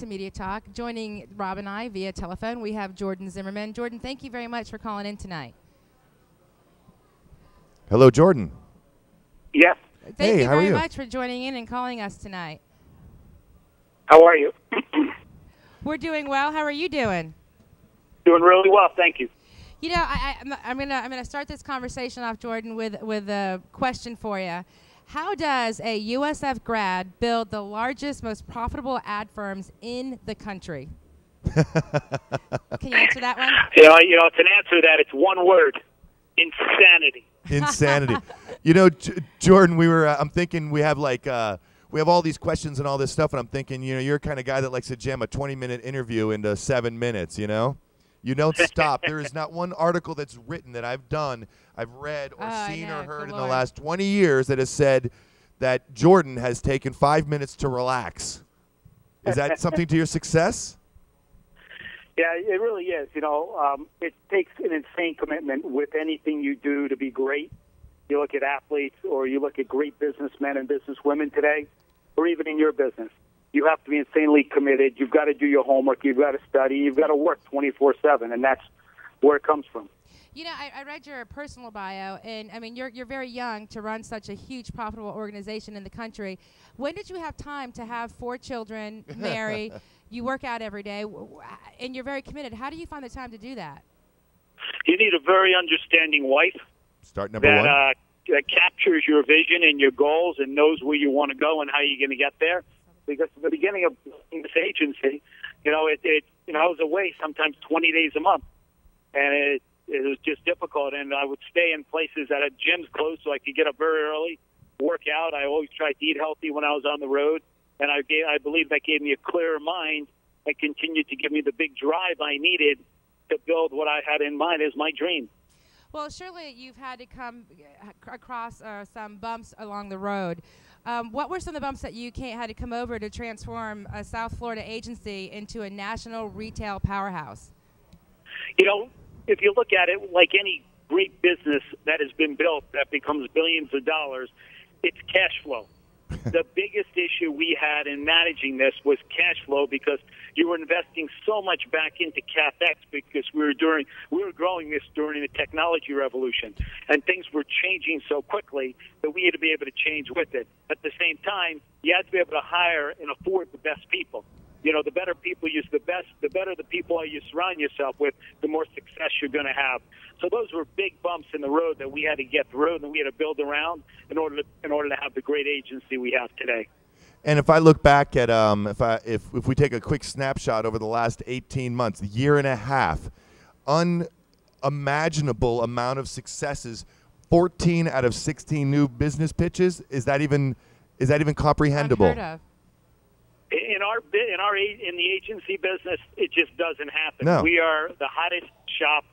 to Media Talk. Joining Rob and I via telephone, we have Jordan Zimmerman. Jordan, thank you very much for calling in tonight. Hello, Jordan. Yes. Thank you how are very you? much for joining in and calling us tonight. How are you? We're doing well. How are you doing? Doing really well, thank you. You know, I'm gonna start this conversation off, Jordan, with a question for you. How does a USF grad build the largest, most profitable ad firms in the country? Can you answer that one? You know, to answer that, it's one word: insanity. Insanity. You know, Jordan, I'm thinking we have we have all these questions and all this stuff, and I'm thinking, you know, you're the kind of guy that likes to jam a 20-minute interview into 7 minutes, you know? You don't stop. There is not one article that's written that I've read, or seen or heard in the last 20 years that has said that Jordan has taken 5 minutes to relax. Is that something to your success? Yeah, it really is. You know, it takes an insane commitment with anything you do to be great. You look at athletes, or you look at great businessmen and businesswomen today, or even in your business. You have to be insanely committed. You've got to do your homework. You've got to study. You've got to work 24/7, and that's where it comes from. You know, I read your personal bio, and I mean, you're very young to run such a huge, profitable organization in the country. When did you have time to have 4 children, marry, you work out every day, and you're very committed? How do you find the time to do that? You need a very understanding wife. Start number one. That captures your vision and your goals and knows where you want to go and how you're going to get there. Because at the beginning of this agency, you know, I was away sometimes 20 days a month, and it was just difficult. And I would stay in places that had gyms closed, so I could get up very early, work out. I always tried to eat healthy when I was on the road, and I believe that gave me a clearer mind and continued to give me the big drive I needed to build what I had in mind as my dream. Well, surely you've had to come across some bumps along the road. What were some of the bumps that you had to come over to transform a South Florida agency into a national retail powerhouse? You know, if you look at it like any great business that has been built that becomes billions of dollars, it's cash flow. The biggest issue we had in managing this was cash flow, because you were investing so much back into CapEx because we were growing this during the technology revolution, and things were changing so quickly that we had to be able to change with it. At the same time, you had to be able to hire and afford the best people. You know, the better people the better the people you surround yourself with, the more success you're going to have. So those were big bumps in the road that we had to get through and we had to build around in order to have the great agency we have today. And if I look back at if we take a quick snapshot over the last 18 months, year and a half, unimaginable amount of successes, 14 out of 16 new business pitches. Is that even comprehensible? Unheard of. In the agency business, it just doesn't happen. No. We are the hottest shop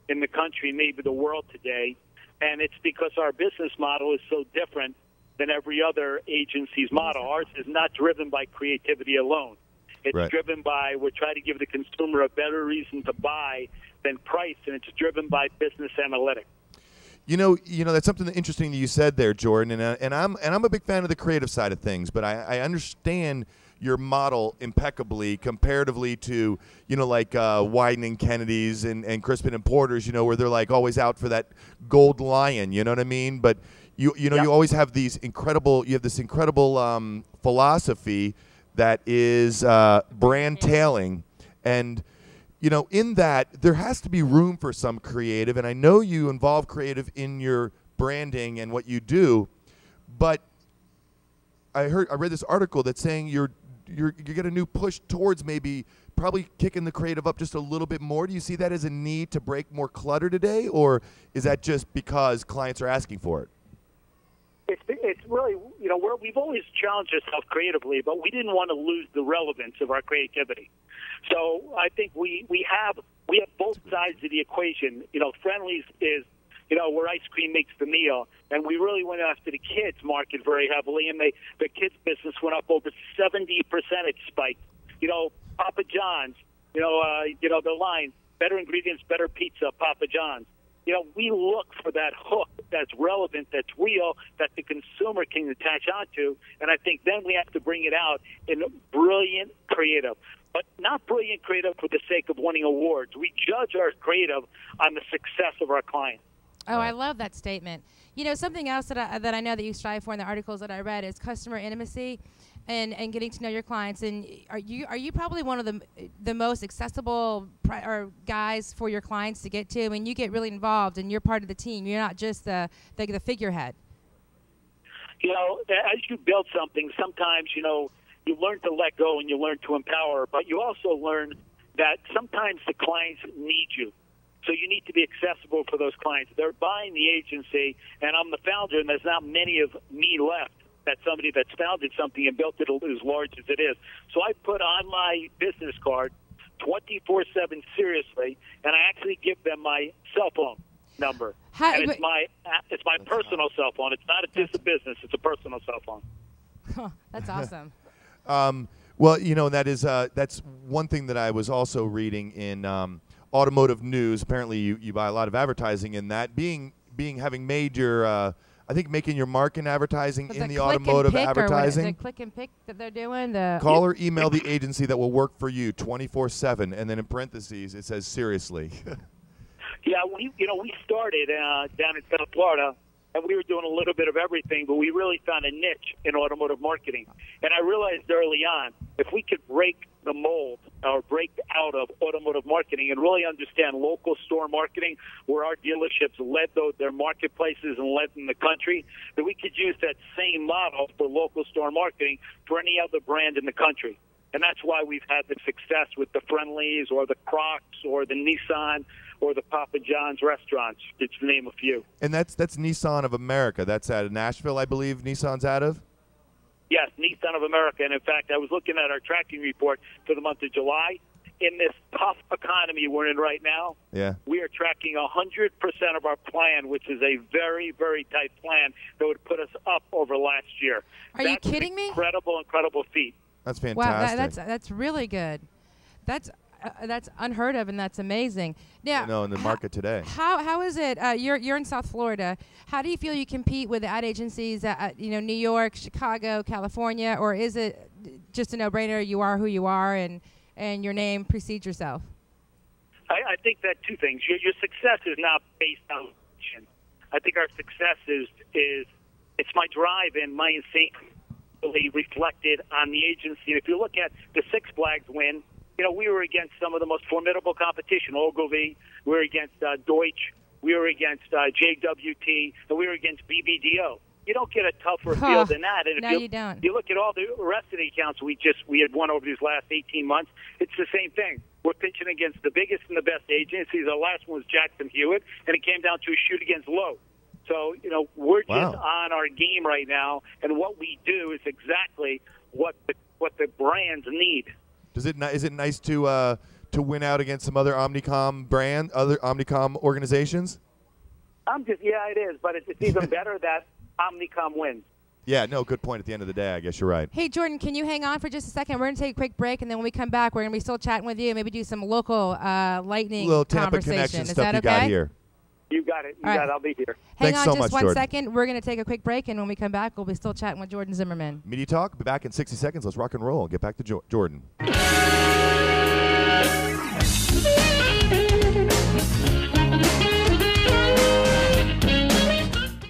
in the country, maybe the world today, and it's because our business model is so different than every other agency's model. Ours is not driven by creativity alone. It's driven by, we're trying to give the consumer a better reason to buy than price, and it's driven by business analytics. You know that's something interesting that you said there, Jordan, and I'm a big fan of the creative side of things, but I understand your model impeccably comparatively to, you know, like Wieden & Kennedy's and Crispin and Porter's, you know, where they're like always out for that gold lion, you know what I mean? But you always have this incredible philosophy that is brand tailing, and you know, in that there has to be room for some creative, and I know you involve creative in your branding and what you do, but I read this article that's saying you get a new push towards probably kicking the creative up just a little bit more. Do you see that as a need to break more clutter today, or is that just because clients are asking for it? It's really, you know, we've always challenged ourselves creatively, but we didn't want to lose the relevance of our creativity. So I think we have both sides of the equation. You know, Friendly's is, you know, where ice cream makes the meal, and we really went after the kids market very heavily, and the kids business went up over 70%. It spiked. You know, Papa John's, you know the line, better ingredients, better pizza, Papa John's. You know, we look for that hook that's relevant, that's real, that the consumer can attach onto, and I think then we have to bring it out in brilliant creative. but not brilliant creative for the sake of winning awards. We judge our creative on the success of our clients. Oh, I love that statement. You know, something else that I know that you strive for in the articles that I read is customer intimacy and getting to know your clients. And are you probably one of the most accessible or guys for your clients to get to? I mean, you get really involved and you're part of the team. You're not just the figurehead. You know, as you build something, sometimes, you know, you learn to let go and you learn to empower, but you also learn that sometimes the clients need you. So you need to be accessible for those clients. They're buying the agency, and I'm the founder, and there's not many of me left. That's somebody that's founded something and built it as large as it is. So I put on my business card 24/7 seriously, and I actually give them my cell phone number. And it's my personal cell phone. It's not just a business. It's a personal cell phone. That's awesome. Well, you know, that's one thing that I was also reading in automotive news. Apparently, you buy a lot of advertising in that. Having made your, I think making your mark in advertising in the automotive advertising. The click and pick that they're doing. Call or email the agency that will work for you 24/7, and then in parentheses it says seriously. Yeah, we started down in South Florida, and we were doing a little bit of everything, but we really found a niche in automotive marketing. And I realized early on, if we could break the mold or break out of automotive marketing and really understand local store marketing, where our dealerships led their marketplaces and led in the country, that we could use that same model for local store marketing for any other brand in the country. And that's why we've had the success with the Friendlies or the Crocs or the Nissan or the Papa John's restaurants, to name a few. And that's Nissan of America. That's out of Nashville, I believe Nissan's out of? Yes, Nissan of America. And, in fact, I was looking at our tracking report for the month of July. In this tough economy we're in right now, we are tracking 100% of our plan, which is a very, very tight plan that would put us up over last year. Are you kidding me? Incredible feat. That's fantastic. Wow, that's really good. That's unheard of, and that's amazing. Now, no, in the market today. How is it? You're in South Florida. How do you feel you compete with the ad agencies? New York, Chicago, California, or is it just a no-brainer? You are who you are, and your name precedes yourself. I think that two things. Your success is not based on location. I think our success is it's my drive and my instinct reflected on the agency. If you look at the Six Flags win, we were against some of the most formidable competition. Ogilvy, we were against Deutsch, we were against JWT, and we were against BBDO. You don't get a tougher field than that. And if you don't. You look at all the rest of the accounts we had won over these last 18 months, it's the same thing. We're pitching against the biggest and the best agencies. Our last one was Jackson Hewitt, and it came down to a shoot against Lowe. So, we're just on our game right now, and what we do is exactly what the brands need. Is it nice to win out against some other Omnicom organizations? It is, but it's even better that Omnicom wins. Yeah, no, good point at the end of the day. I guess you're right. Hey, Jordan, can you hang on for just a second? We're going to take a quick break, and then when we come back, we're going to be still chatting with you and maybe do some local lightning little Tampa conversation. connection Is stuff that you okay? got here. You got it. I'll be here. Hang Thanks on so just much, one Jordan. second. We're going to take a quick break, and when we come back, we'll be still chatting with Jordan Zimmerman. Media Talk, be back in 60 seconds. Let's rock and roll. Get back to Jordan.